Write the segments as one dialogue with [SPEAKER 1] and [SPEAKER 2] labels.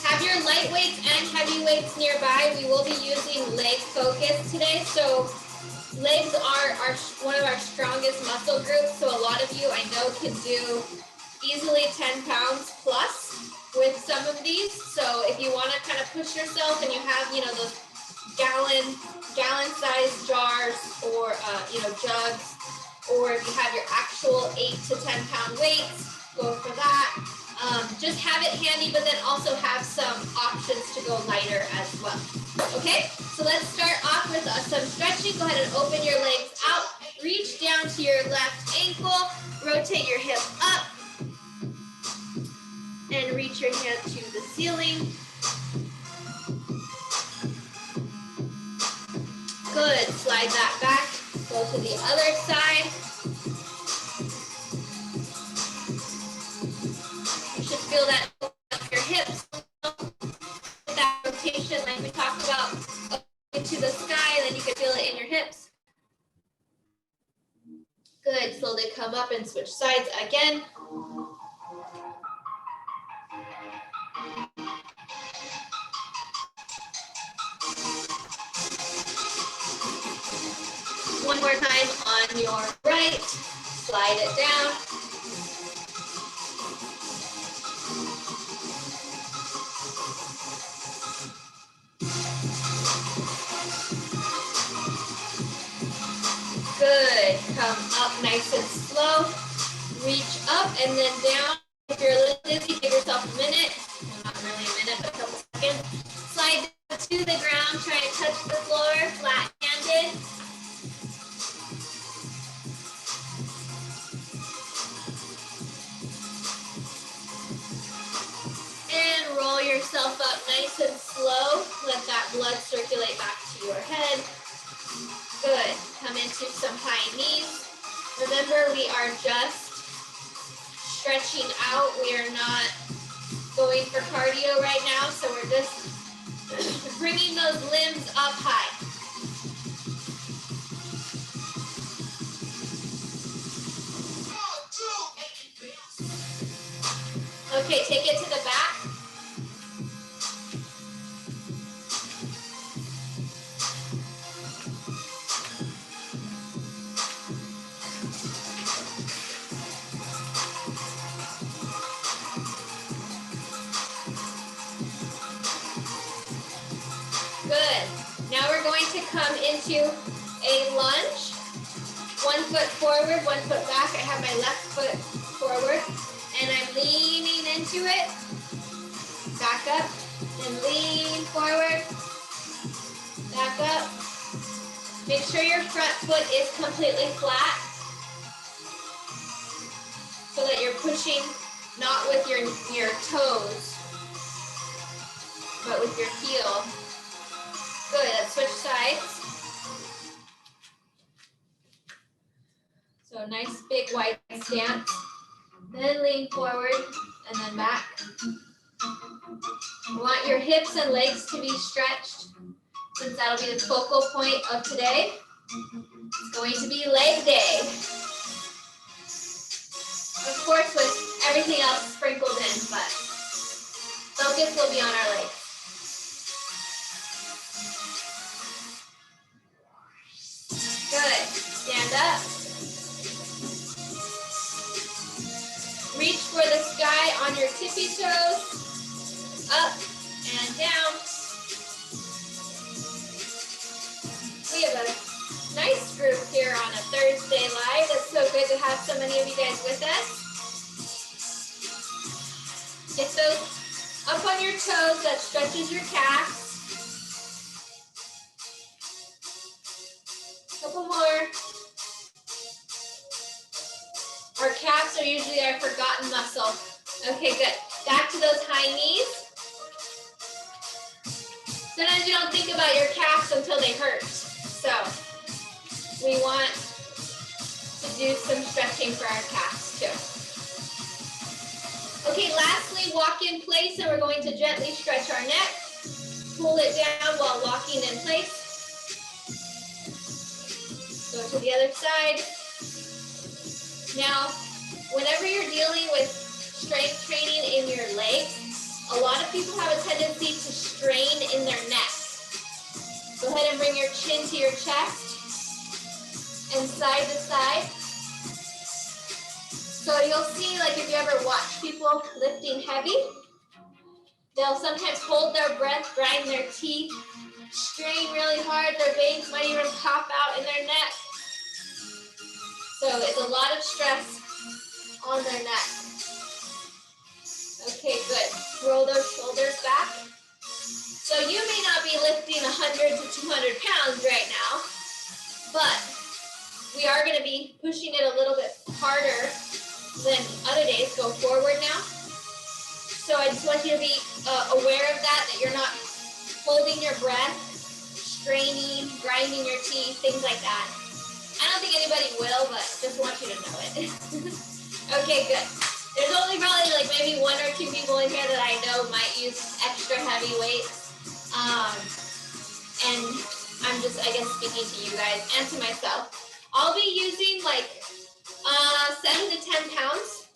[SPEAKER 1] have your light weights and heavy weights nearby. We will be using leg focus today. So legs are one of our strongest muscle groups. So a lot of you I know can do easily 10 pounds plus with some of these. So if you want to kind of push yourself and you have, you know, those gallon sized jars or, you know, jugs, or if you have your actual 8 to 10 pound weights, go for that. Just have it handy, but then also have some options to go lighter as well. Okay, so let's start off with some stretching. Go ahead and open your legs out. Reach down to your left ankle. Rotate your hip up. And reach your hand to the ceiling. Good, slide that back. Go to the other side. You should feel that in your hips. That rotation like we talked about up to the sky, then you can feel it in your hips. Good, slowly come up and switch sides again. One more time on your right, slide it down. Good, come up nice and slow. Reach up and then down. If you're a little dizzy, give yourself a minute. Well, not really a minute, but a couple seconds. Slide down to the ground, try to touch the floor, flat-handed. And roll yourself up nice and slow. Let that blood circulate back to your head. Good. Come into some high knees. Remember, we are just stretching out. We are not going for cardio right now, so we're just bringing those limbs up high. Okay, take it to the back. Good. Now we're going to come into a lunge. 1 foot forward, 1 foot back. I have my left foot forward and I'm leaning into it. Back up and lean forward. Back up. Make sure your front foot is completely flat so that you're pushing not with your toes, but with your heel. Good, let's switch sides. So nice big wide stance. Then lean forward and then back. You want your hips and legs to be stretched since that'll be the focal point of today. It's going to be leg day. Of course with everything else sprinkled in, but focus will be on our legs. Good. Stand up. Reach for the sky on your tippy toes. Up and down. We have a nice group here on a Thursday live. It's so good to have so many of you guys with us. Get those up on your toes. That stretches your calves. Couple more. Our calves are usually our forgotten muscle. Okay, good. Back to those high knees. Sometimes you don't think about your calves until they hurt. So we want to do some stretching for our calves too. Okay, lastly, walk in place, and we're going to gently stretch our neck. Pull it down while locking in place. Go to the other side. Now, whenever you're dealing with strength training in your legs, of people have a tendency to strain in their neck. Go ahead and bring your chin to your chest and side to side. So you'll see, like if you ever watch people lifting heavy, they'll sometimes hold their breath, grind their teeth, strain really hard. Their veins might even pop out in their neck. So it's a lot of stress on their neck. Okay, good. Roll those shoulders back. So you may not be lifting 100 to 200 pounds right now, but we are going to be pushing it a little bit harder than other days. Go forward now. So I just want you to be aware of that you're not holding your breath, straining, grinding your teeth, things like that. I don't think anybody will, but just want you to know it. Okay, good. There's only probably like maybe 1 or 2 people in here that I know might use extra heavy weights. And I'm just, I guess, speaking to you guys and to myself. I'll be using like 7 to 10 pounds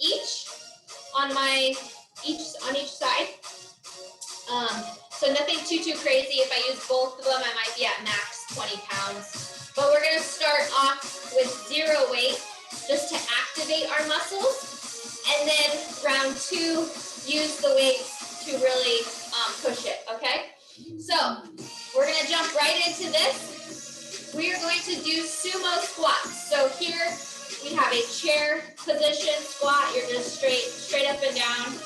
[SPEAKER 1] each on each side. So nothing too crazy. If I use both of them, I might be at max 20 pounds. But we're gonna start off with 0 weight just to activate our muscles. And then round 2, use the weights to really push it, okay? So we're gonna jump right into this. We are going to do sumo squats. So here we have a chair position squat. You're just straight up and down.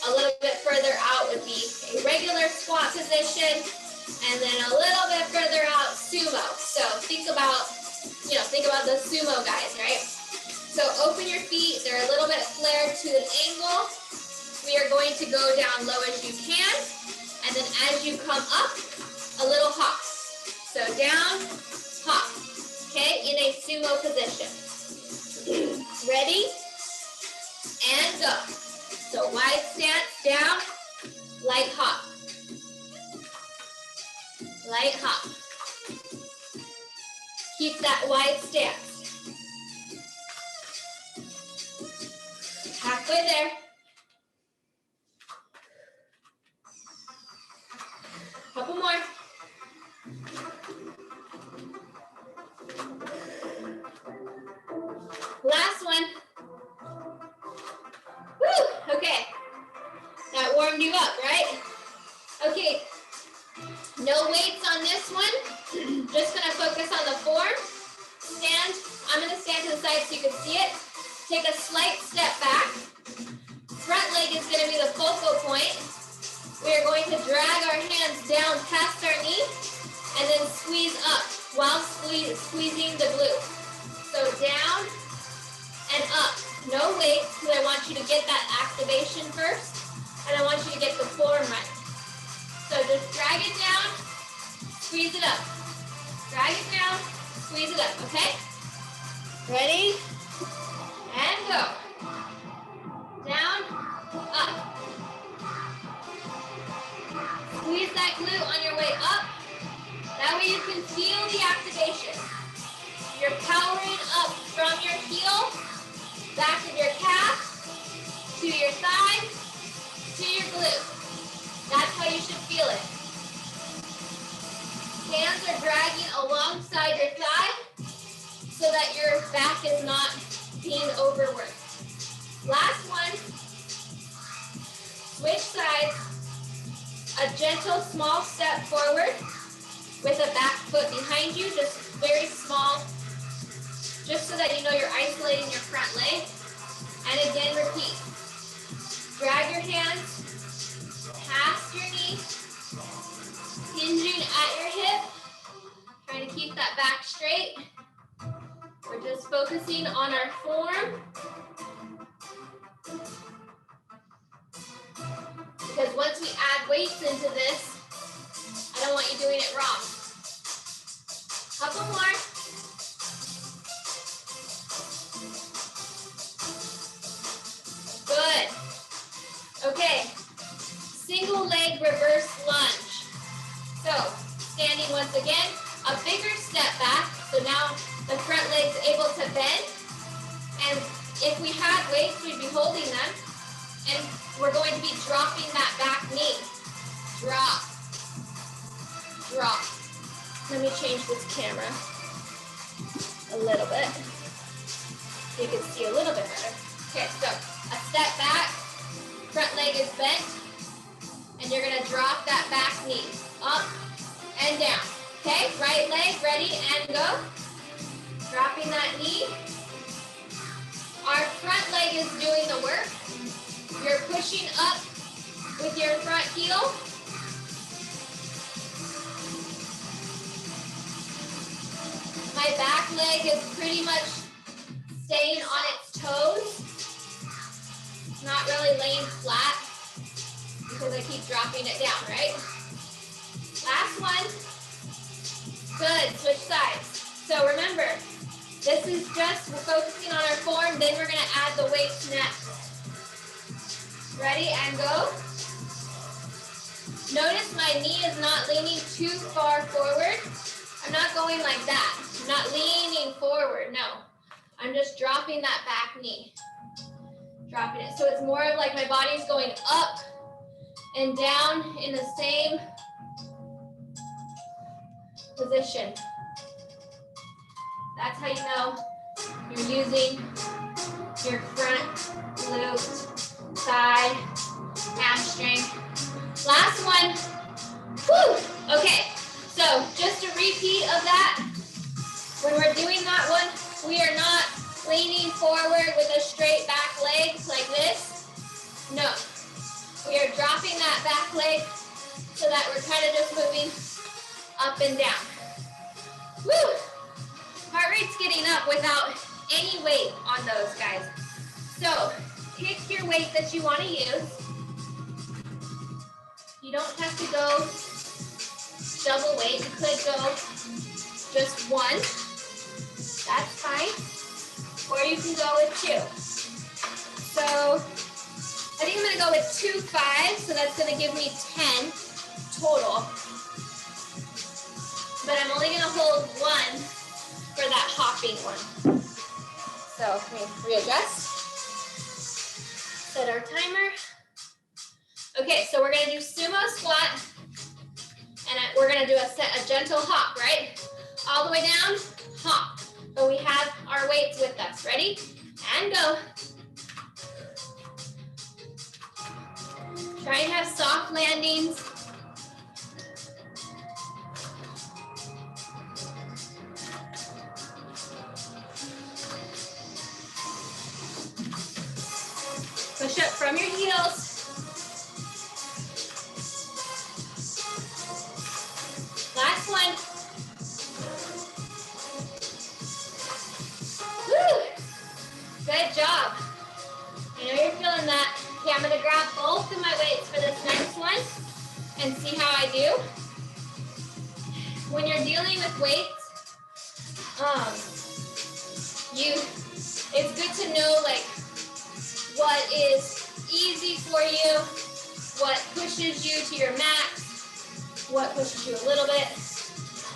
[SPEAKER 1] A little bit further out would be a regular squat position. And then a little bit further out, sumo. So think about the sumo guys, right? So open your feet. They're a little bit flared to an angle. We are going to go down low as you can. And then as you come up, a little hop. So down, hop. Okay, in a sumo position. Ready? And go. So wide stance, down, light hop. Light hop. Keep that wide stance. Halfway there. Couple more. Last one. Woo! Okay. That warmed you up, right? Okay. No weights on this one. Just gonna focus on the form. Stand. I'm gonna stand to the side so you can see it. Take a slight step back. Front leg is gonna be the focal point. We are going to drag our hands down past our knee and then squeeze up while squeezing the glute. So down and up. No weight, because I want you to get that activation first, and I want you to get the form right. So just drag it down, squeeze it up. Drag it down, squeeze it up, okay? Ready? And go. Down, up. Squeeze that glute on your way up. That way you can feel the activation. You're powering up from your heel, back of your calf, to your thigh, to your glute. That's how you should feel it. Hands are dragging alongside your thigh so that your back is not being overworked. Last one. Switch sides. A gentle small step forward with a back foot behind you, just very small, just so that you know you're isolating your front leg. And again, repeat. Drag your hands past your knee, hinging at your hip, trying to keep that back straight. We're just focusing on our form. Because once we add weights into this, I don't want you doing it wrong. Couple more. Good. Okay. Single leg reverse lunge. So, standing once again, a bigger step back. So now the front leg's able to bend. And if we had weights, we'd be holding them. And we're going to be dropping that back knee. Drop, drop. Let me change this camera a little bit so you can see a little bit better. Okay, so a step back, front leg is bent, and you're gonna drop that back knee, up and down. Okay, right leg, ready, and go. Dropping that knee. Our front leg is doing the work. You're pushing up with your front heel. My back leg is pretty much staying on its toes. Not really laying flat because I keep dropping it down, right? Last one. Good, switch sides. So remember, this is just, we're focusing on our form, then we're gonna add the weights next. Ready, and go. Notice my knee is not leaning too far forward. I'm not going like that. I'm not leaning forward, no. I'm just dropping that back knee. Dropping it. So it's more of like my body's going up and down in the same position. That's how you know you're using your front glute, thigh, hamstring. Last one. Woo! Okay, so just a repeat of that. When we're doing that one, we are not leaning forward with a straight back leg like this. No. We are dropping that back leg so that we're kind of just moving up and down. Woo! Heart rate's getting up without any weight on those, guys. So pick your weight that you want to use. You don't have to go double weight. You could go just one. That's fine. Or you can go with two. So I think I'm going to go with 2 5. So that's going to give me 10 total. But I'm only going to hold one for that hopping one. So let me readjust. Set our timer. Okay, so we're gonna do sumo squat, and we're gonna do a gentle hop, right? All the way down, hop. But we have our weights with us. Ready? And go. Try and have soft landings. Push up from your heels. Last one. Woo! Good job. I know you're feeling that. Okay, I'm going to grab both of my weights for this next one and see how I do. When you're dealing with weights, it's good to know like what is easy for you, what pushes you to your max, what pushes you a little bit.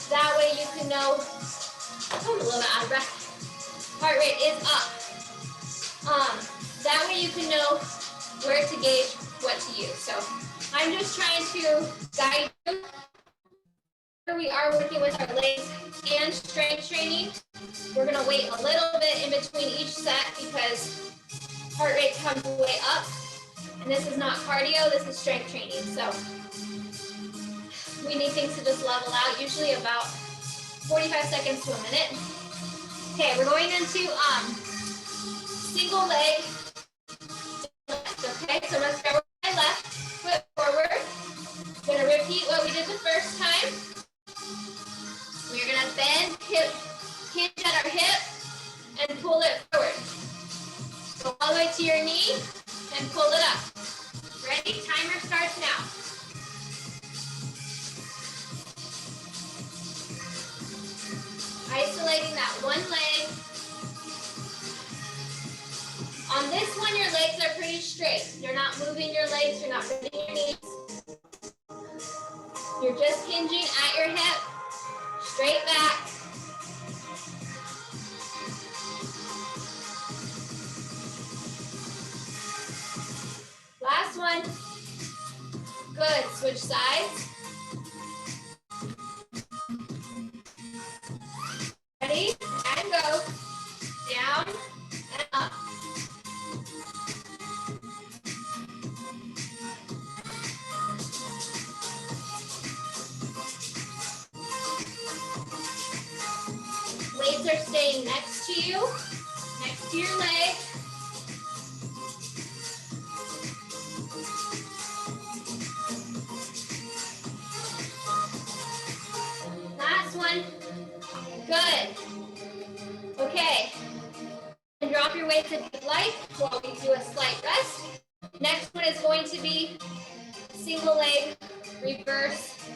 [SPEAKER 1] That way you can know, I'm a little bit out of breath. Heart rate is up. That way you can know where to gauge what to use. So I'm just trying to guide you. We are working with our legs and strength training. We're gonna wait a little bit in between each set because heart rate comes way up. And this is not cardio, this is strength training. So we need things to just level out, usually about 45 seconds to a minute. Okay, we're going into single leg. Okay, so let's start with my left foot forward. We're gonna repeat what we did the first time. We're gonna bend, hip, hinge at our hip, and pull it forward. Go all the way to your knee and pull it up. Ready? Timer starts now. Isolating that one leg. On this one, your legs are pretty straight. You're not moving your legs, you're not bending your knees. You're just hinging at your hip, straight back. switch sides. Ready, and go. Down and up. Weights are staying next to you, next to your leg. Last one. Good. Okay. And drop your weights if you'd like while we do a slight rest. Next one is going to be single leg reverse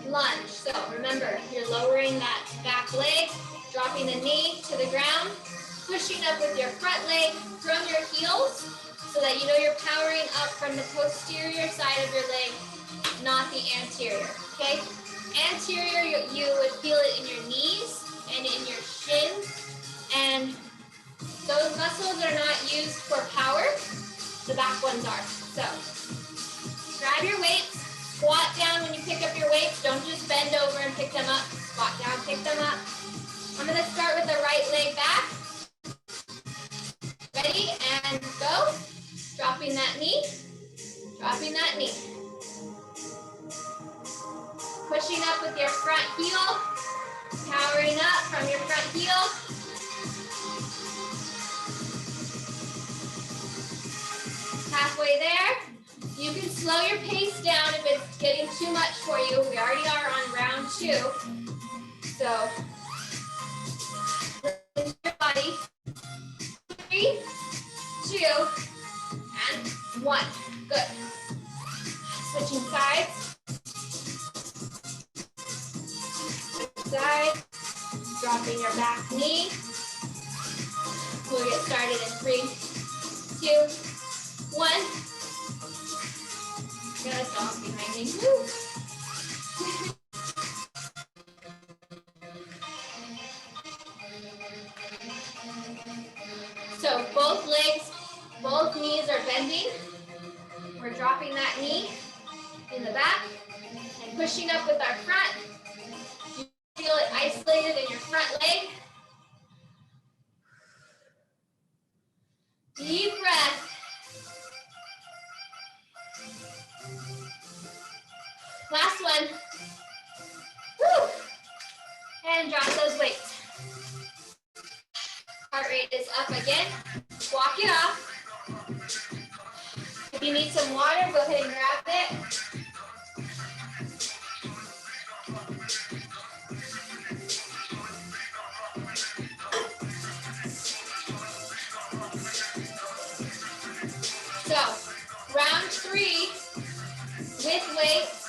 [SPEAKER 1] lunge. So remember, you're lowering that back leg, dropping the knee to the ground, pushing up with your front leg from your heels so that you know you're powering up from the posterior side of your leg, not the anterior, okay? Anterior, you would feel it in your knees and in your shins, and those muscles are not used for power, the back ones are. So grab your weights, squat down when you pick up your weights, don't just bend over and pick them up, squat down, pick them up. I'm gonna start with the right leg back. Ready, and go. Dropping that knee, dropping that knee. Pushing up with your front heel, powering up from your front heel. Halfway there. You can slow your pace down if it's getting too much for you. We already are on round 2. So, listen to your body. 3, 2, and 1. Good. Switching sides. Side, dropping your back knee. We'll get started in 3, 2, 1. Got a dog behind me. Woo. So both legs, both knees are bending. We're dropping that knee in the back and pushing up with our front. Feel it isolated in your front leg. Deep breath. Last one. Woo. And drop those weights. Heart rate is up again. Walk it off. If you need some water, go ahead and grab it. So, round 3 with weights.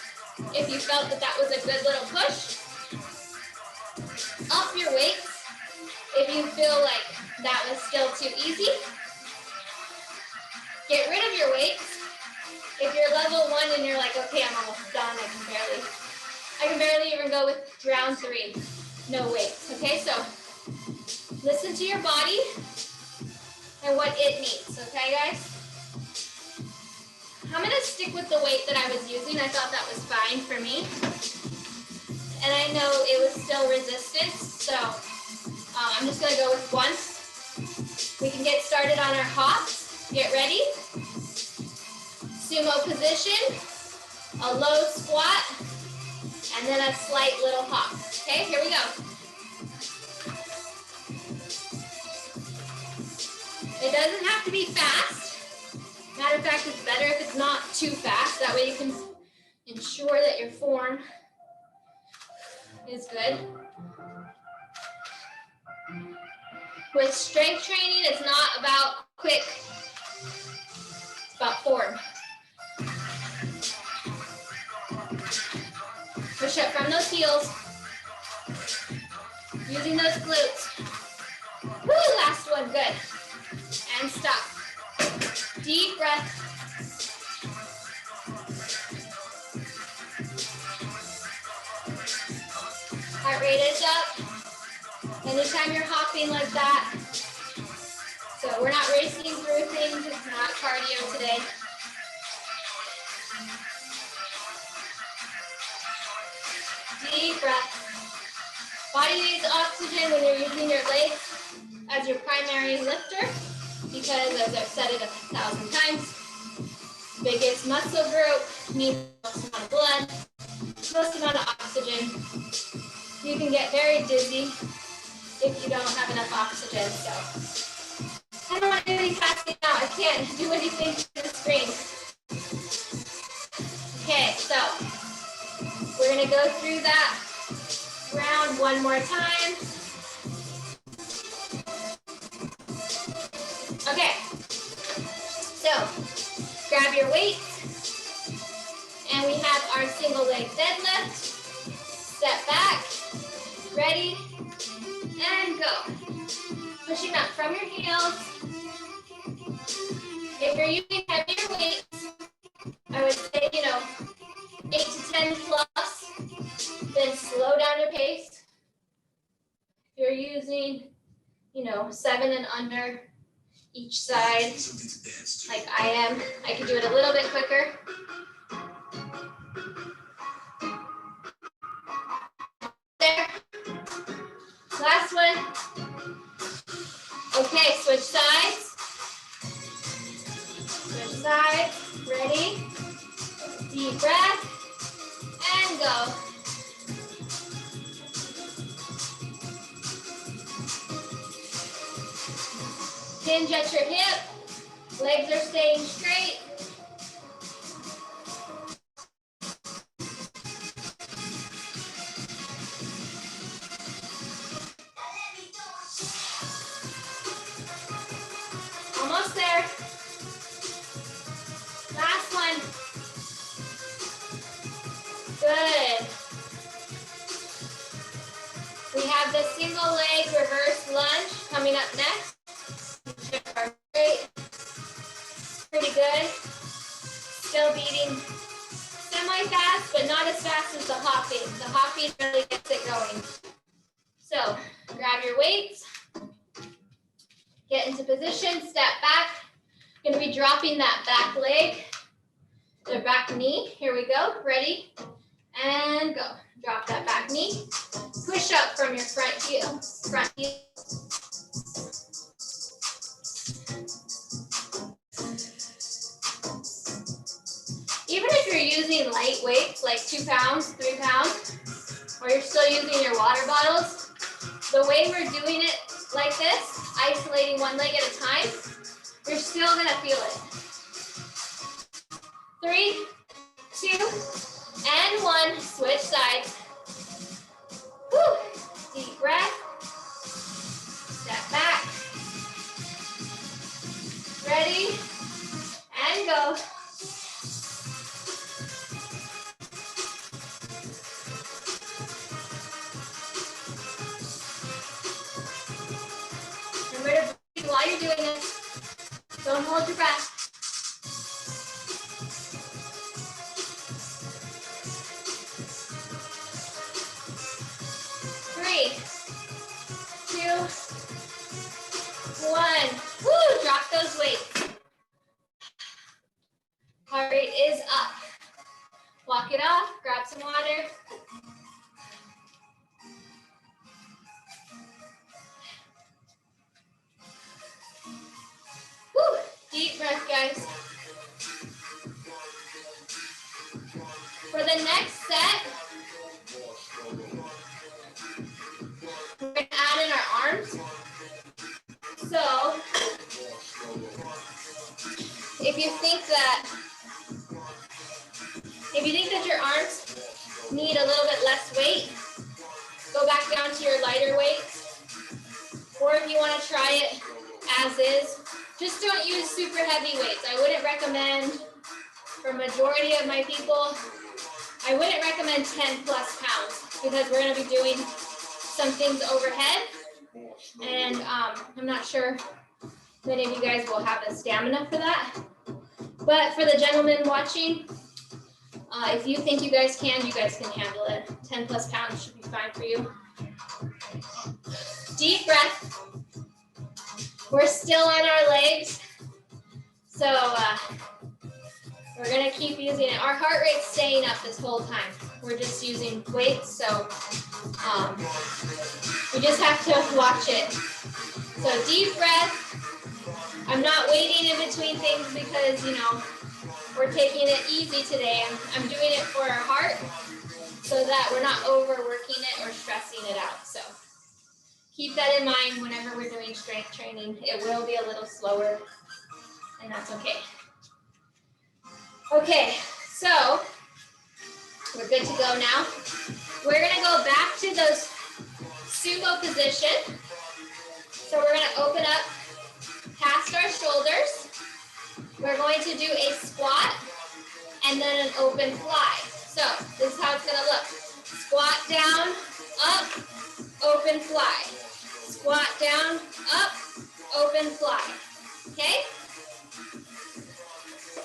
[SPEAKER 1] If you felt that that was a good little push, up your weights. If you feel like that was still too easy, get rid of your weights. If you're level 1 and you're like, okay, I'm almost done, I can barely even go with round 3. No weights, okay? So listen to your body and what it needs, okay, guys? I'm gonna stick with the weight that I was using. I thought that was fine for me. And I know it was still resistance, so I'm just gonna go with 1. We can get started on our hops. Get ready. Sumo position, a low squat, and then a slight little hop. Okay, here we go. It doesn't have to be fast. Matter of fact, it's better if it's not too fast. That way you can ensure that your form is good. With strength training, it's not about quick, it's about form. Push up from those heels. Using those glutes. Woo, last one, good. And stop. Deep breath. Heart rate is up. Anytime you're hopping like that. So we're not racing through things. It's not cardio today. Deep breath. Body needs oxygen when you're using your legs as your primary lifter because, as I've said it 1,000 times, biggest muscle group needs the most amount of blood, most amount of oxygen. You can get very dizzy if you don't have enough oxygen. So I don't want anybody passing out. I can't do anything to the screen. Okay, so we're gonna go through that round one more time. Okay, so grab your weights, and we have our single leg deadlift. Step back, ready, and go. Pushing up from your heels. If you're using heavier weights, I would say, 8 to 10 plus, then slow down your pace. If you're using, 7 and under each side, like I am, I can do it a little bit quicker. There. Last one. Okay, switch sides. Switch sides. Ready? Deep breath. And go. Hinge at your hip. Legs are staying straight. Almost there. Last one. Good. We have the single leg reverse lunge coming up next. Great. Pretty good. Still beating semi-fast, but not as fast as the hopping. The hopping really gets it going. So grab your weights. Get into position, step back. Gonna be dropping that back leg, the back knee. Here we go, ready, and go. Drop that back knee. Push up from your front heel. Even if you're using light weights, like 2 pounds, 3 pounds, or you're still using your water bottles, the way we're doing it like this, isolating one leg at a time, you're still gonna feel it. 3, 2, and 1, switch sides. Whew. Deep breath. Step back. Ready, and go. Remember to breathe while you're doing this. Don't hold your breath. Three, 2, 1. Woo, drop those weights. Heart rate is up. Walk it off, grab some water. Woo, deep breath, guys. For the next set, we're going to add in our arms. So, if you think that your arms need a little bit less weight, go back down to your lighter weights. Or if you want to try it as is, just don't use super heavy weights. I wouldn't recommend, for majority of my people, I wouldn't recommend 10 plus pounds because we're going to be doing some things overhead. And I'm not sure many of you guys will have the stamina for that. But for the gentlemen watching, if you think you guys can handle it. 10 plus pounds should be fine for you. Deep breath. We're still on our legs. So we're gonna keep using it. Our heart rate's staying up this whole time. we're just using weights, so we just have to watch it. So deep breath. I'm not waiting in between things because, you know, we're taking it easy today. I'm doing it for our heart so that we're not overworking it or stressing it out. So keep that in mind whenever we're doing strength training. It will be a little slower, and that's okay. Okay, so we're good to go now. We're gonna go back to those sumo position. So we're gonna open up past our shoulders. We're going to do a squat and then an open fly. So this is how it's gonna look. Squat down, up, open fly. Squat down, up, open fly. Okay?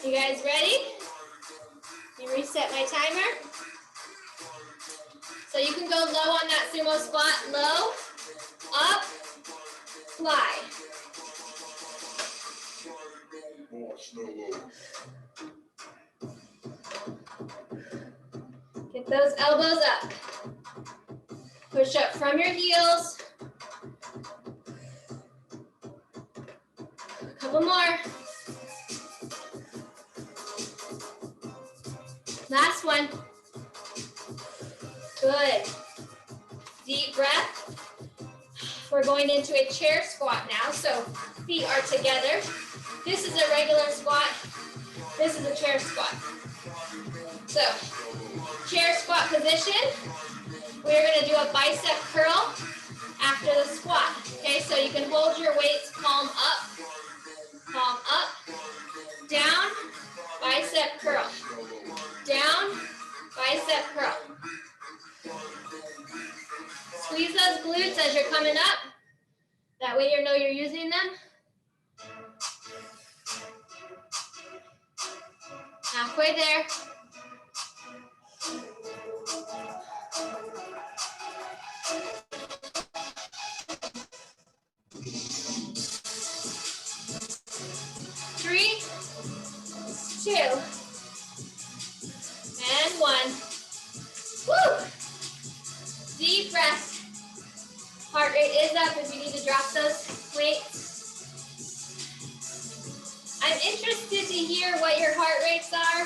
[SPEAKER 1] You guys ready? Let me reset my timer. So you can go low on that sumo squat. Low, up, fly. Get those elbows up. Push up from your heels. A couple more. Last one. Good. Deep breath. We're going into a chair squat now, so feet are together. This is a regular squat. This is a chair squat. So, chair squat position. We're going to do a bicep curl after the squat. Okay, so you can hold your weights palm up, down, bicep curl, down, bicep curl. Squeeze those glutes as you're coming up. That way you know you're using them. Halfway there. Three, two, and one. Woo! Deep breath. Heart rate is up if you need to drop those weights. I'm interested to hear what your heart rates are.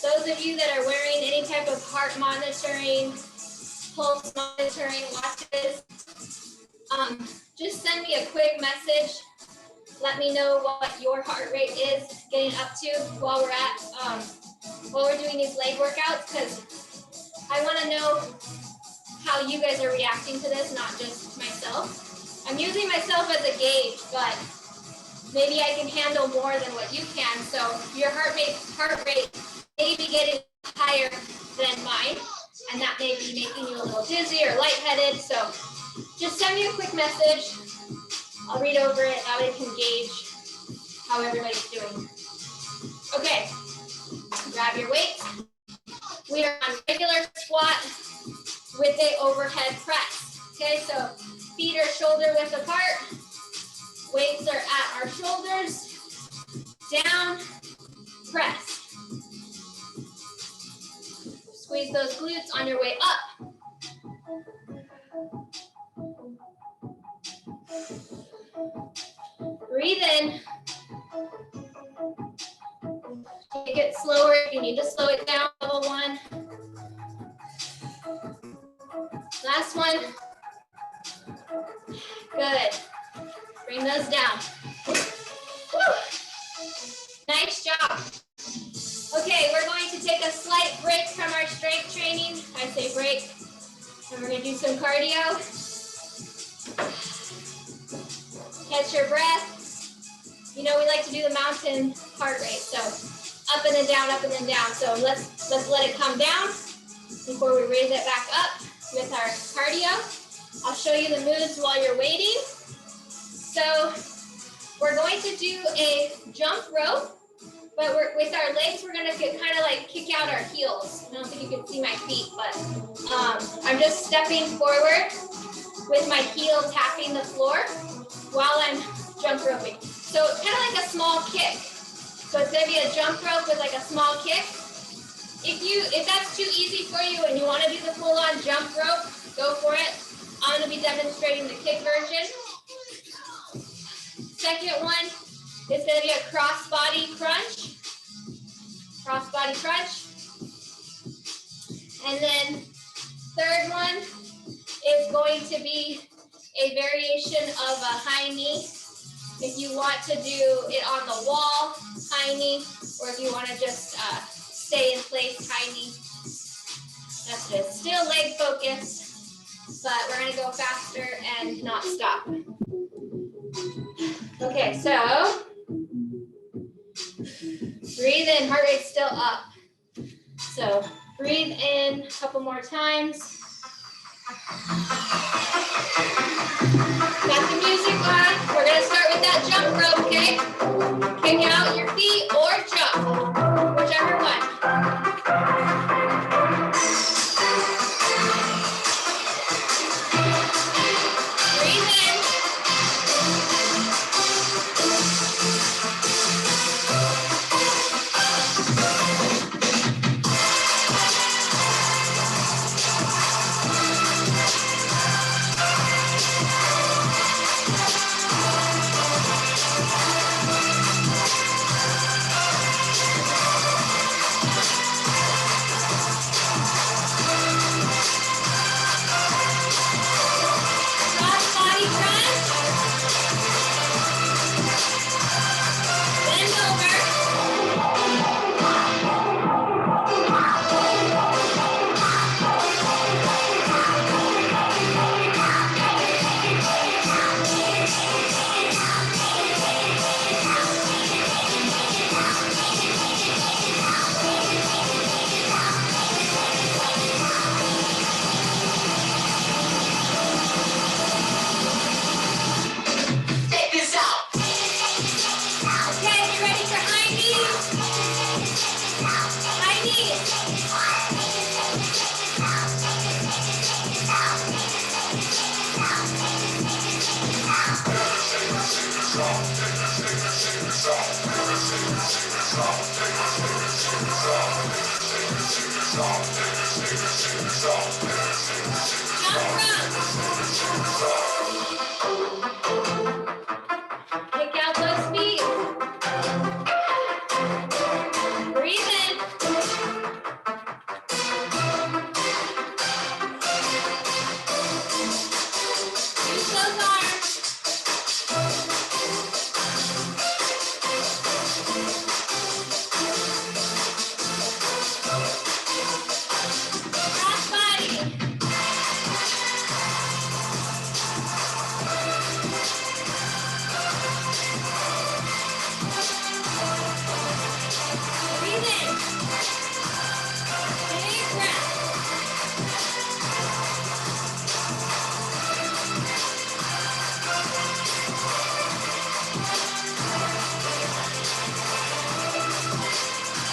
[SPEAKER 1] Those of you that are wearing any type of heart monitoring, pulse monitoring watches, just send me a quick message. Let me know what your heart rate is getting up to while we're doing these leg workouts, because I want to know how you guys are reacting to this, not just myself. I'm using myself as a gauge, but maybe I can handle more than what you can. So your heart rate may be getting higher than mine, and that may be making you a little dizzy or lightheaded. So just send me a quick message. I'll read over it. That way I can gauge how everybody's doing. Okay, grab your weights. We are on regular squat with a overhead press. Okay, so feet are shoulder width apart. Weights are at our shoulders. Down, press. Squeeze those glutes on your way up. Breathe in. Take it slower if you need to slow it down, level one. Last one. Good. Bring those down. Woo. Nice job. Okay, we're going to take a slight break from our strength training. I say break. And we're going to do some cardio. Catch your breath. You know, we like to do the mountain heart rate. So up and then down, up and then down. So let's let it come down before we raise it back up with our cardio. I'll show you the moves while you're waiting. So we're going to do a jump rope, but with our legs, we're going to kind of like kick out our heels. I don't think you can see my feet, but I'm just stepping forward with my heel tapping the floor while I'm jump roping. So it's kind of like a small kick. So it's going to be a jump rope with like a small kick. If that's too easy for you and you want to do the full-on jump rope, go for it. I'm going to be demonstrating the kick version. Second one is going to be a cross-body crunch. Cross-body crunch. And then third one is going to be a variation of a high knee. If you want to do it on the wall, high knee, or if you want to just stay in place, high knee. That's it. Still leg focused, but we're going to go faster and not stop. Okay, so breathe in, heart rate's still up. So breathe in a couple more times. Got the music on. We're going to start with that jump rope, okay? Kick out your feet or jump, whichever one. Breathe in. Kick out those feet. Breathe in. Use those arms. Cross body. Breathe in. Big breath.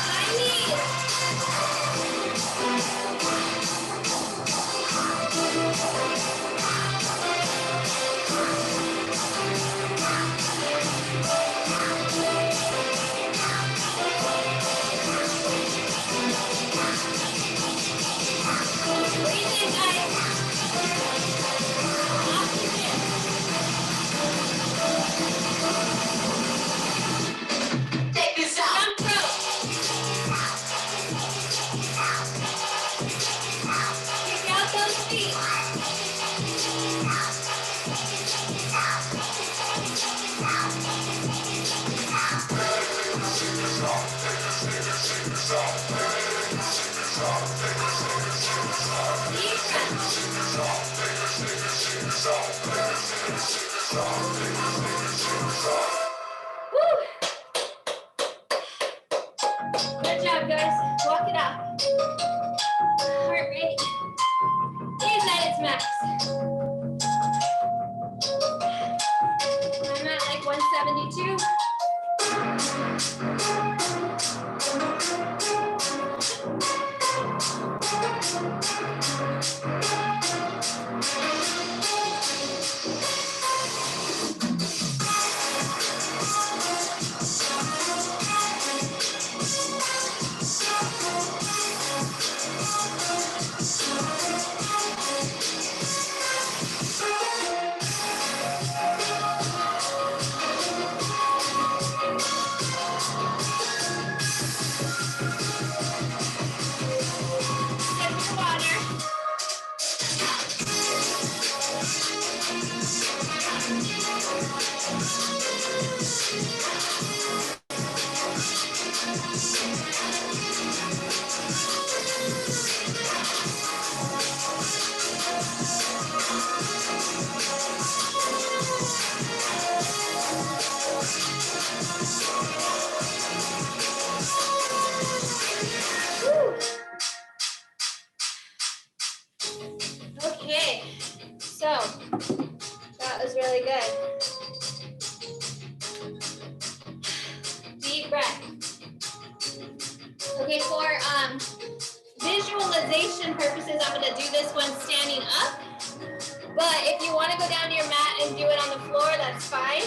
[SPEAKER 1] High knees. Breathe in, guys. Oxygen.
[SPEAKER 2] Take this out.
[SPEAKER 1] Jump rope. Kick out those feet. Deep breath. Woo. Good job, guys. Walk it out. Heart rate is at its max. I'm at like 172. So that was really good. Deep breath. Okay, for visualization purposes, I'm gonna do this one standing up. But if you want to go down to your mat and do it on the floor, that's fine.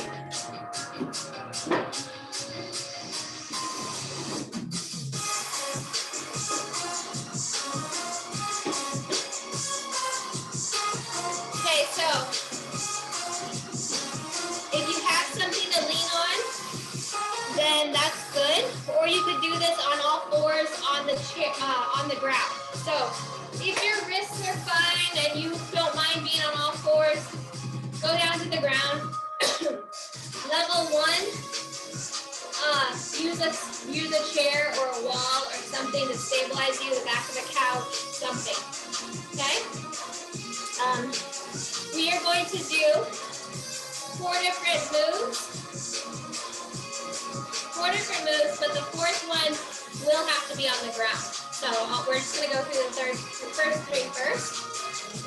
[SPEAKER 1] Okay, so if you have something to lean on, then that's good. Or you could do this on all fours on the chair, on the ground. So if your wrists are fine and you don't mind being on all fours, go down to the ground. Level 1, use a chair or a wall or something to stabilize you, the back of a couch, something. Okay? We are going to do 4 different moves. 4 different moves, but the 4th one will have to be on the ground. So we're just going to go through the first 3 first.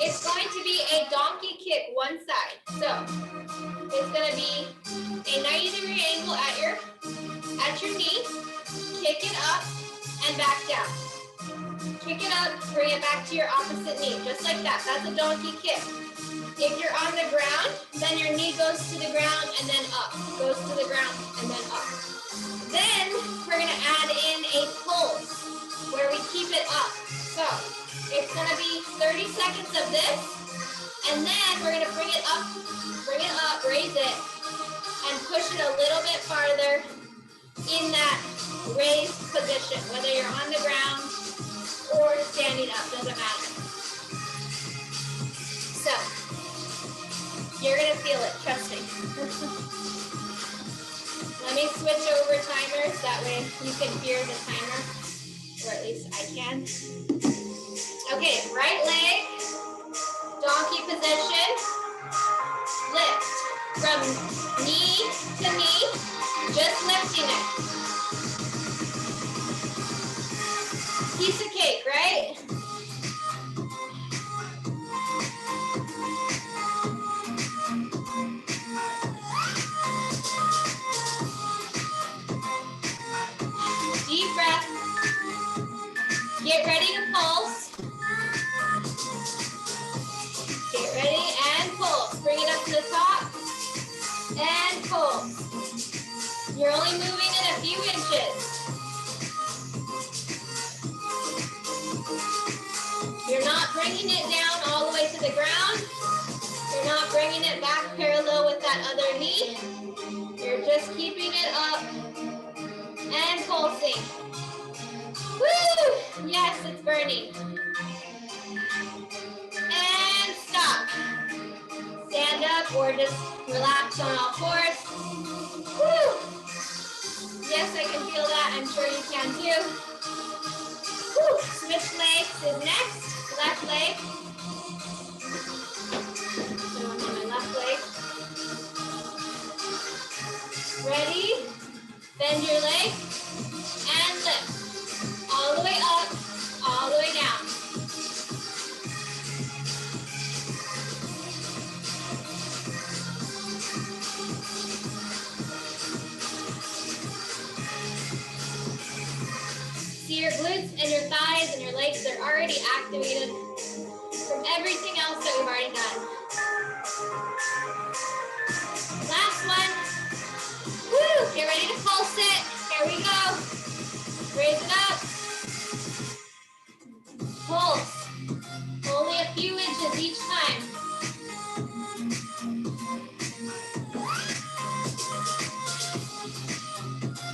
[SPEAKER 1] It's going to be a donkey kick one side. So it's going to be a 90-degree angle at your knee. Kick it up and back down. Kick it up, bring it back to your opposite knee, just like that. That's a donkey kick. If you're on the ground, then your knee goes to the ground and then up. Goes to the ground and then up. Then we're going to add in a pulse where we keep it up. So it's going to be 30 seconds of this, and then we're going to bring it up, raise it, and push it a little bit farther in that raised position, whether you're on the ground or standing up, doesn't matter. So you're going to feel it, trust me. Let me switch over timers, that way you can hear the timer, or at least I can. Okay, right leg, donkey position, lift from knee to knee, just lifting it. Piece of cake, right? Deep breath. Get ready to pulse. Get ready and pulse. Bring it up to the top and pulse. You're only moving in a few inches. You're not bringing it down all the way to the ground. You're not bringing it back parallel with that other knee. You're just keeping it up and pulsing. Woo! Yes, it's burning. And stop. Stand up or just relax on all fours. Woo! Yes, I can feel that. I'm sure you can too. Woo! Switch legs is next. Left leg. So I'm on my left leg. Ready? Bend your leg and lift. All the way up, all the way down. See your glutes and your thighs and your legs, they're already activated from everything else that we've already done. Last one. Woo! Get ready to pulse it. Here we go. Raise it up. Pulse. Only a few inches each time.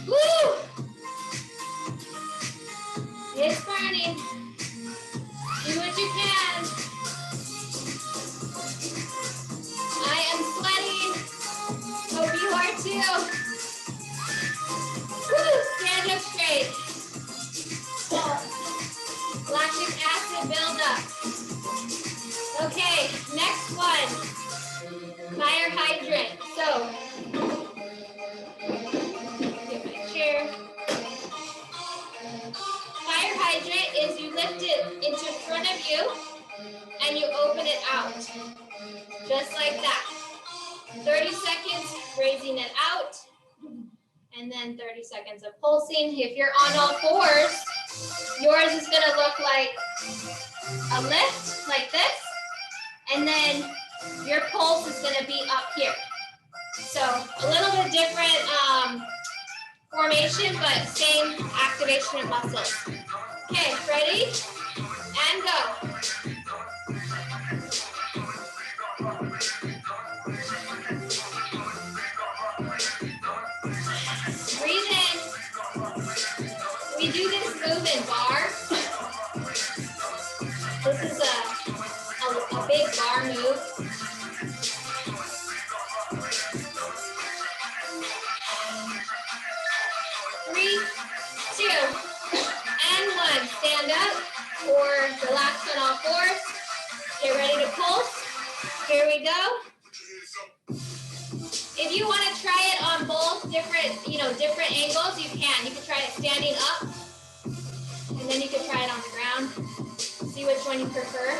[SPEAKER 1] Woo! It's burning. Do what you can. I am sweating. Hope you are too. Woo! Stand up straight. Lactic acid buildup. Okay, next one. Fire hydrant. So, get my chair. Fire hydrant is you lift it into front of you and you open it out, just like that. 30 seconds, raising it out, and then 30 seconds of pulsing. If you're on all fours, yours is gonna look like a lift, like this, and then your pulse is gonna be up here. So a little bit different formation, but same activation of muscles. Okay, ready? And go. Breathe in. We do this move in bar. This is a big bar move. 3, 2, and 1. Stand up or relax on all fours. Get ready to pulse. Here we go. If you want to try it on both different angles, you can. You can try it standing up, and then you can try it on the ground. See which one you prefer.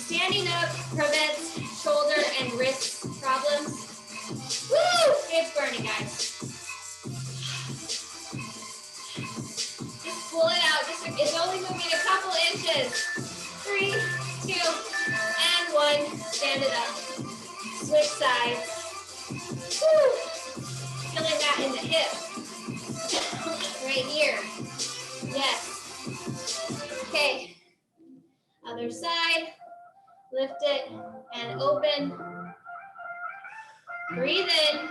[SPEAKER 1] Standing up prevents shoulder and wrist problems. Woo! It's burning, guys. Just pull it out. It's only moving a couple inches. 3, 2, and 1. Stand it up. Switch sides. Woo! Feeling that in the hip. Right here. Yes. Okay. Other side. Lift it and open. Breathe in.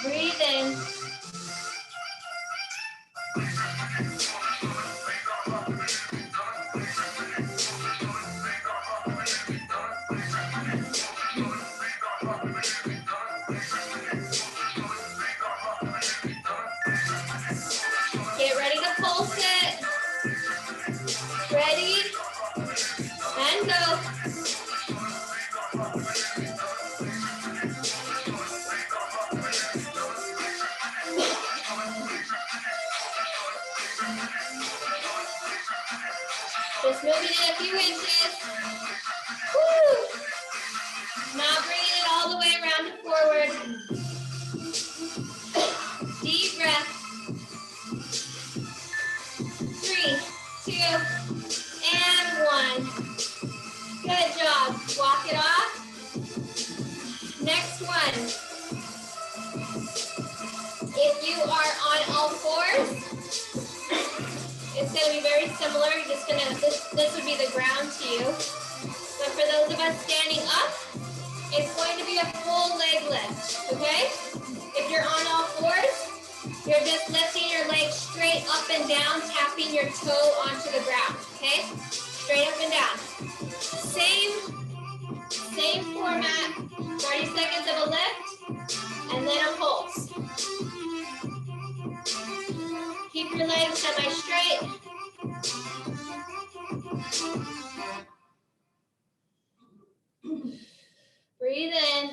[SPEAKER 1] Breathe in. Get ready to pulse it. Ready? And go. Just moving it a few inches. Woo! Now bringing it all the way around and forward. Deep breath. 3, 2, and 1. Good job. Walk it off. Next one. If you are on all fours, it's going to be very similar. You're just going to, this would be the ground to you. But for those of us standing up, it's going to be a full leg lift, okay? If you're on all fours, you're just lifting your legs straight up and down, tapping your toe onto the ground, okay? Straight up and down. Same format, 30 seconds of a lift, and then a pulse. Keep your legs semi-straight. Breathe in.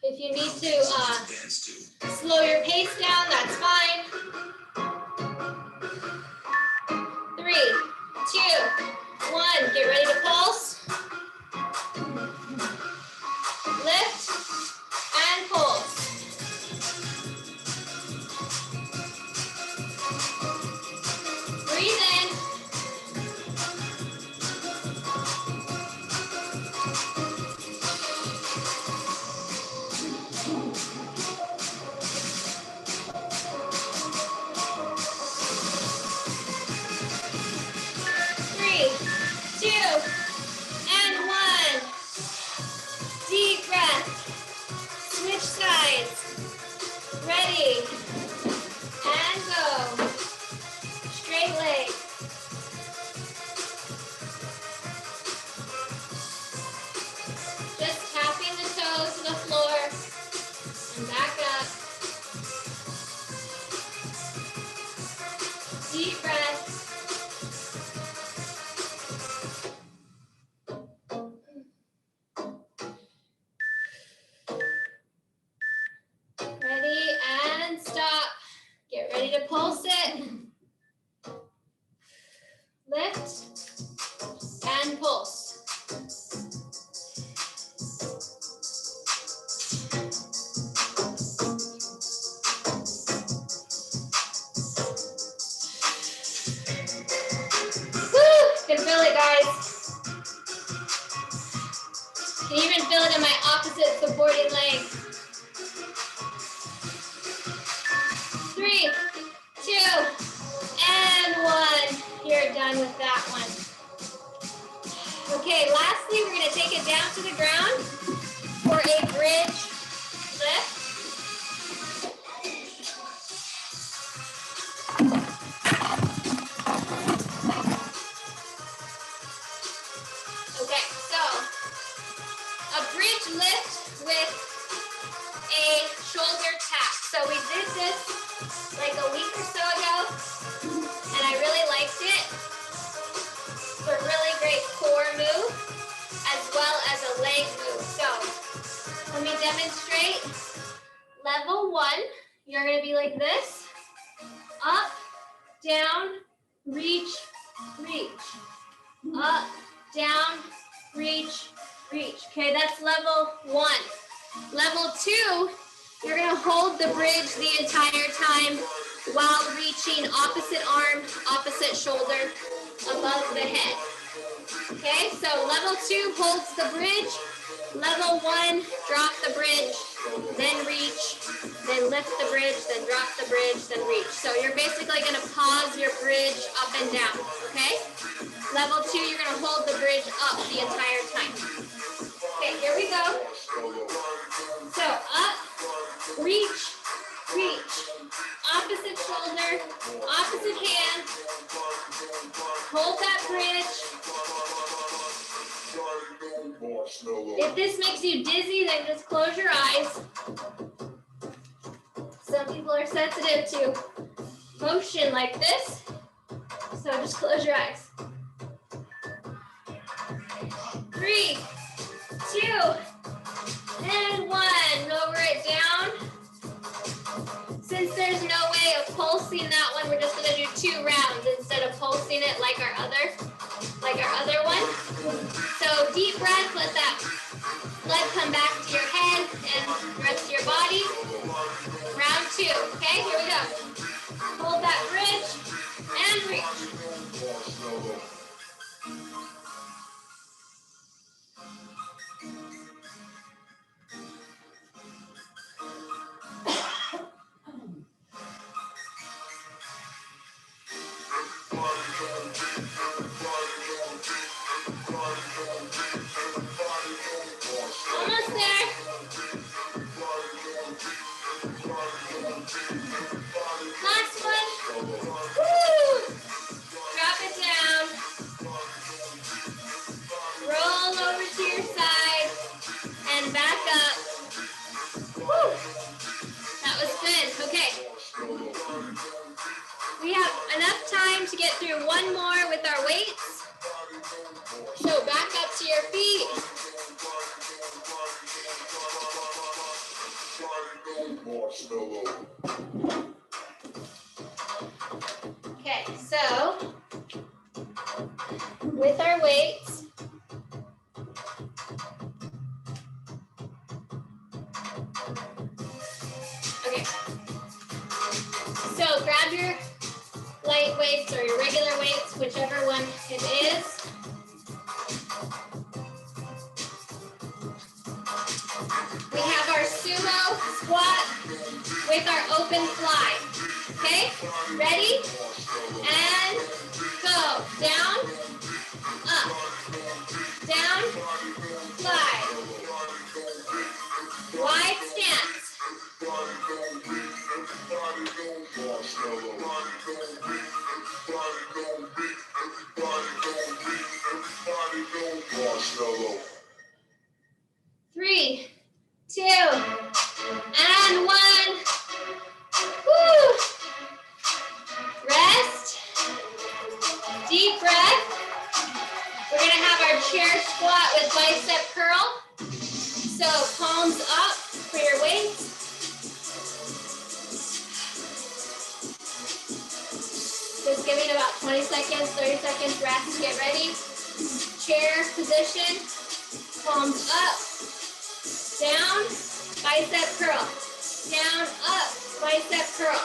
[SPEAKER 1] If you need to slow your pace down, that's fine. 3, 2, 1. Get ready to pulse. Lift and pulse. Breathe in. Ready, and go. Straight leg. Just tapping the toes to the floor and back up. Deep breath. Ready, and stop. feel it, guys. You can even feel it in my opposite supporting leg. 3, 2, and 1. You're done with that one. Okay, lastly, we're gonna take it down to the ground for a bridge lift. Okay, so a bridge lift with a shoulder tap. So we did this like a week or so ago, and I really liked it. It's a really great core move, as well as a leg move. So let me demonstrate. Level 1, you're gonna be like this. Up, down, reach, reach. Up, down, reach, reach. Okay, that's level 1. Level 2, you're gonna hold the bridge the entire time while reaching opposite arm, opposite shoulder, above the head. Okay, so level 2 holds the bridge. Level 1, drop the bridge, then reach, then lift the bridge, then drop the bridge, then reach. So you're basically gonna pause your bridge up and down, okay? Level 2, you're gonna hold the bridge up the entire time. Okay, here we go. So up, reach, reach. Opposite shoulder, opposite hand. Hold that bridge. If this makes you dizzy, then just close your eyes. Some people are sensitive to motion like this, so just close your eyes. 3, 2, and 1. Lower it down. Since there's no way of pulsing that one, we're just gonna do 2 rounds instead of pulsing it like our other one. So deep breath, let that blood come back to your head and the rest of your body. Round 2, okay, here we go. Hold that bridge and reach. Almost there. Last one. Woo! Drop it down. Roll over to your side and back up. Woo! That was good. Okay. We have enough time to get through one more with our weights. So back up to your feet. Okay, so with our weights, okay, so grab your light weights or your regular weights, whichever one it is. We have our sumo squat with our open fly. Okay, ready? And go. Down, up, down, fly. Wide stance. Three, 2, and 1. Woo! Rest. Deep breath. We're gonna have our chair squat with bicep curl. So palms up for your weights. Just giving about 20 seconds, 30 seconds rest. Get ready. Chair position. Palms up. Down, bicep curl. Down, up, bicep curl.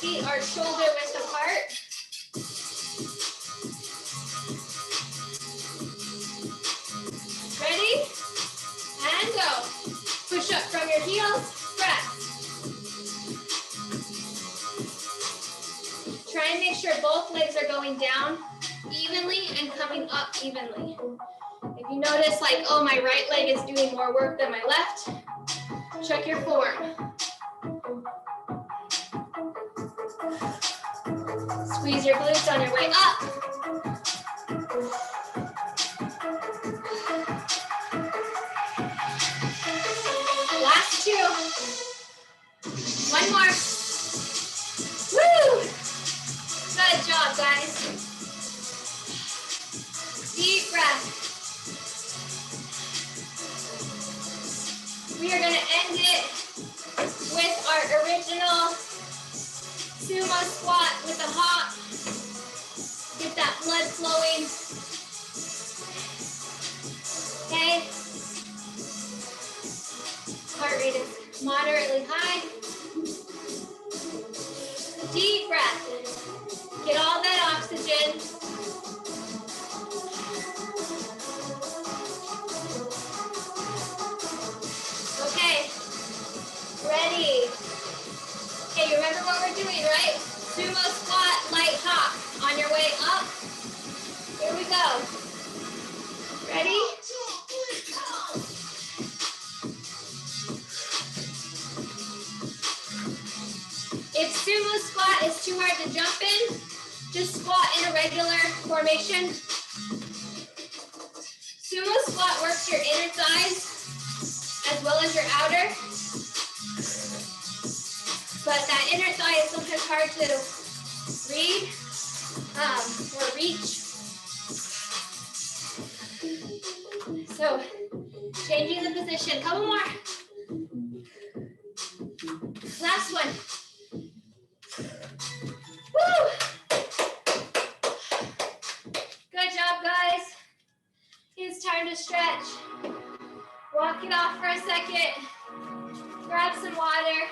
[SPEAKER 1] feet are shoulder width apart. Ready? And go. Push up from your heels, press. Try and make sure both legs are going down evenly and coming up evenly. If you notice like, oh, my right leg is doing more work than my left, check your form. Squeeze your glutes on your way up. Last two. One more. Woo! Good job, guys. Deep breath. We are going to end it with our original sumo squat with a hop. Get that blood flowing. Okay. Heart rate is moderately high. Deep breath. Get all that oxygen. Okay. Ready. Okay, you remember what we're doing, right? Sumo squat, light hop. On your way up. Here we go. Ready? If sumo squat is too hard to jump in, just squat in a regular formation. Sumo squat works your inner thighs as well as your outer. But that inner thigh is sometimes hard to read or reach. So, changing the position. Couple more. Last one. Woo! Good job, guys. It's time to stretch. Walk it off for a second. Grab some water.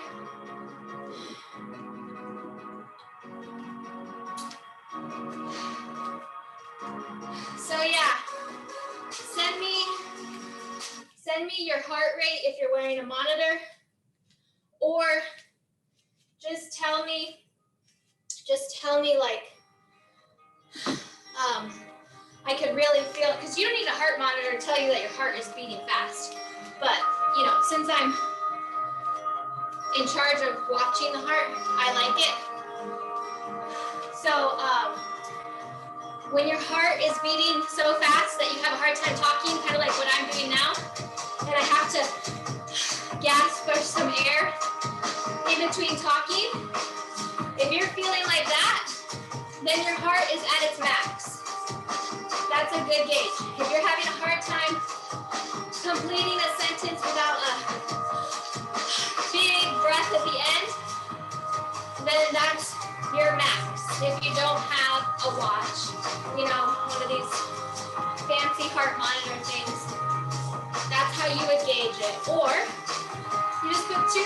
[SPEAKER 1] So yeah, send me your heart rate if you're wearing a monitor, or just tell me like, I could really feel, because you don't need a heart monitor to tell you that your heart is beating fast. But, you know, since I'm in charge of watching the heart, I like it. So, when your heart is beating so fast that you have a hard time talking, kind of like what I'm doing now, and I have to gasp for some air in between talking, if you're feeling like that, then your heart is at its max. That's a good gauge. If you're having a hard time completing a sentence without a big breath at the end, then that's your max. If you don't have a watch, you know, one of these fancy heart monitor things, that's how you would gauge it. Or you just put two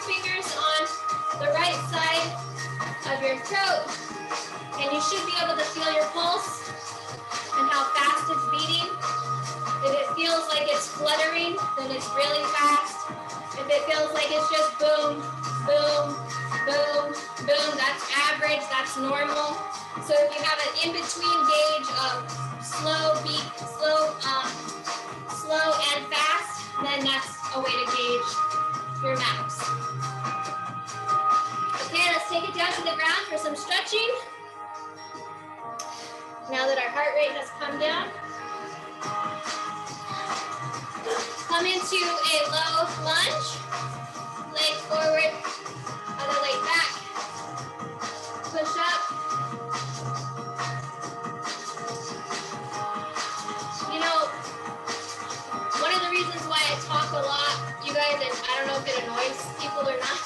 [SPEAKER 1] fingers on the right side of your throat, and you should be able to feel your pulse and how fast it's beating. If it feels like it's fluttering, then it's really fast. If it feels like it's just boom, boom, boom, boom, that's average, that's normal. So if you have an in-between gauge of slow and fast, then that's a way to gauge your max. Okay, let's take it down to the ground for some stretching. Now that our heart rate has come down, come into a low lunge, leg forward, other leg back, push up. You know, one of the reasons why I talk a lot, you guys, and I don't know if it annoys people or not,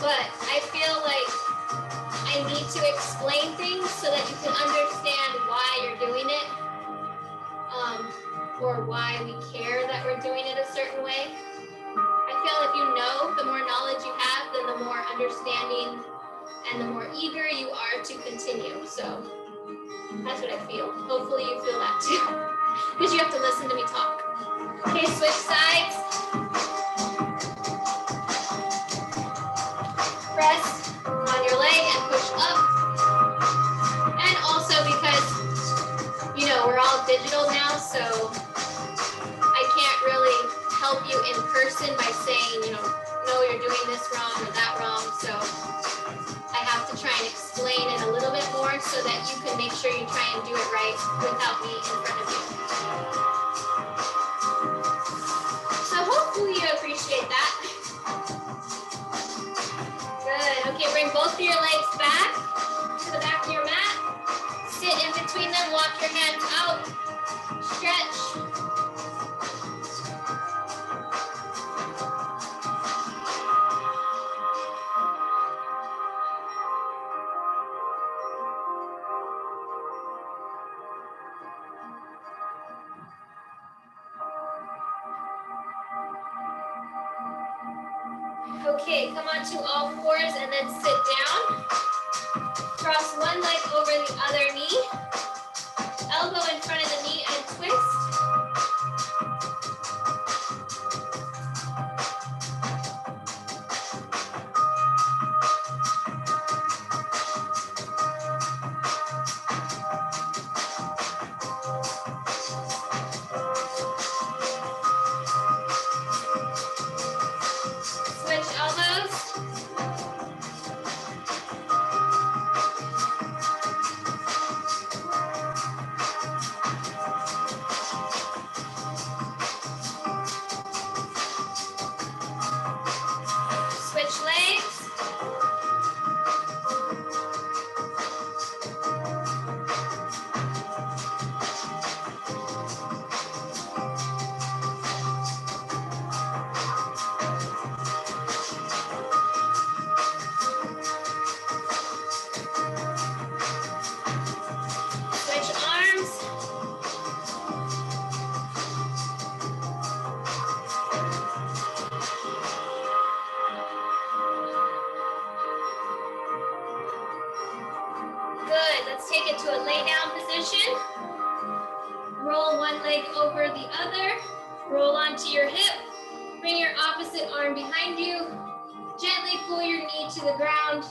[SPEAKER 1] but I feel like I need to explain things so that you can understand why you're doing it, or why we care that we're doing it a certain way. I feel if you know, the more knowledge you have, then the the more understanding and the more eager you are to continue. So that's what I feel. Hopefully you feel that too, because you have to listen to me talk. Okay, switch sides. Press on your leg and push up. And also because, you know, we're all digital now, so I can't really help you in person by saying, you know, no, you're doing this wrong or that wrong. So I have to try and explain it a little bit more so that you can make sure you try and do it right without me in front of you. So hopefully you appreciate that. Good. Okay, bring both of your legs back to the back of your mat. Sit in between them, walk your hands out, stretch. Okay, come on to all fours and then sit down. Cross one leg over the other knee. Elbow in front of the knee and twist. Switch elbows. Switch legs. Switch arms. Good, let's take it to a lay down position. Roll one leg over the other. Roll onto your hip. Bring your opposite arm behind you. Gently pull your knee to the ground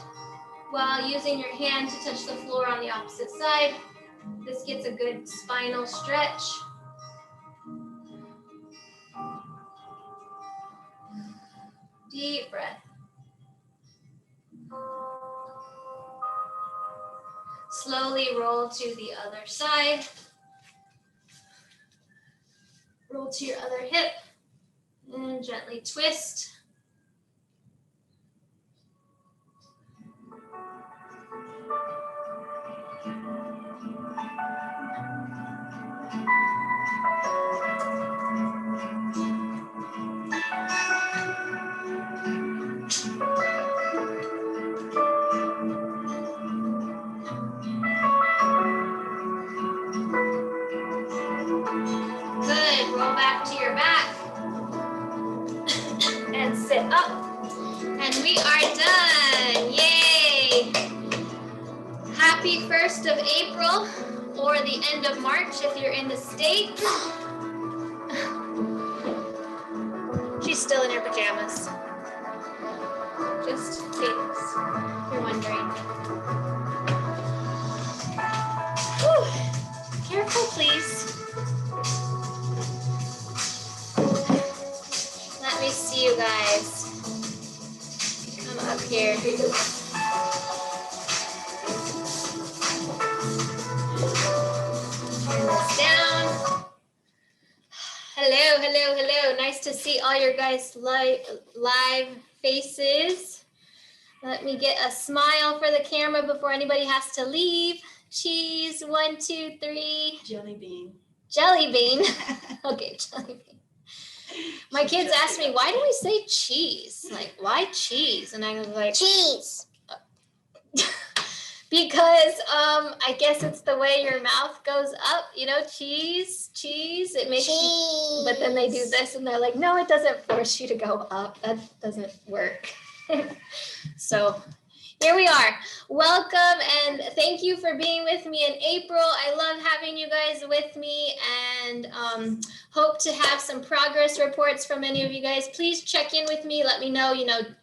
[SPEAKER 1] while using your hand to touch the floor on the opposite side. This gets a good spinal stretch. Deep breath. Slowly roll to the other side. Roll to your other hip and gently twist. Good, roll back to your back and sit up. And we are done, yay! Happy 1st of April or the end of March if you're in the States. She's still in her pajamas, just in case you're wondering. Whew. Careful, please. Let me see you guys. Come up here. Turn this down. Hello, hello, hello. Nice to see all your guys' live faces. Let me get a smile for the camera before anybody has to leave. Cheese, 1, 2, 3.
[SPEAKER 3] Jelly bean.
[SPEAKER 1] Jelly bean. Okay, jelly bean. My kids asked me, why do we say cheese? Like, why cheese? And I was like,
[SPEAKER 2] Cheese.
[SPEAKER 1] because I guess it's the way your mouth goes up, you know, cheese, it makes you, but then they do this and they're like, no, it doesn't force you to go up. That doesn't work. So here we are. Welcome and thank you for being with me in April. I love having you guys with me and hope to have some progress reports from many of you guys. Please check in with me. Let me know,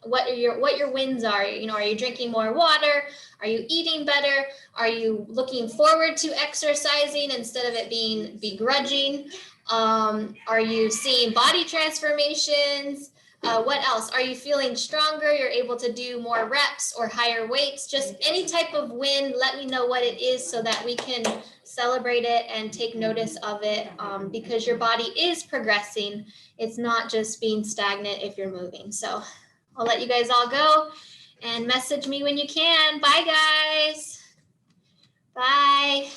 [SPEAKER 1] what your wins are. Are you drinking more water? Are you eating better? Are you looking forward to exercising instead of it being begrudging? Are you seeing body transformations? What else? Are you feeling stronger? You're able to do more reps or higher weights? Just any type of win, let me know what it is so that we can celebrate it and take notice of it because your body is progressing. It's not just being stagnant if you're moving. So I'll let you guys all go and message me when you can. Bye, guys. Bye.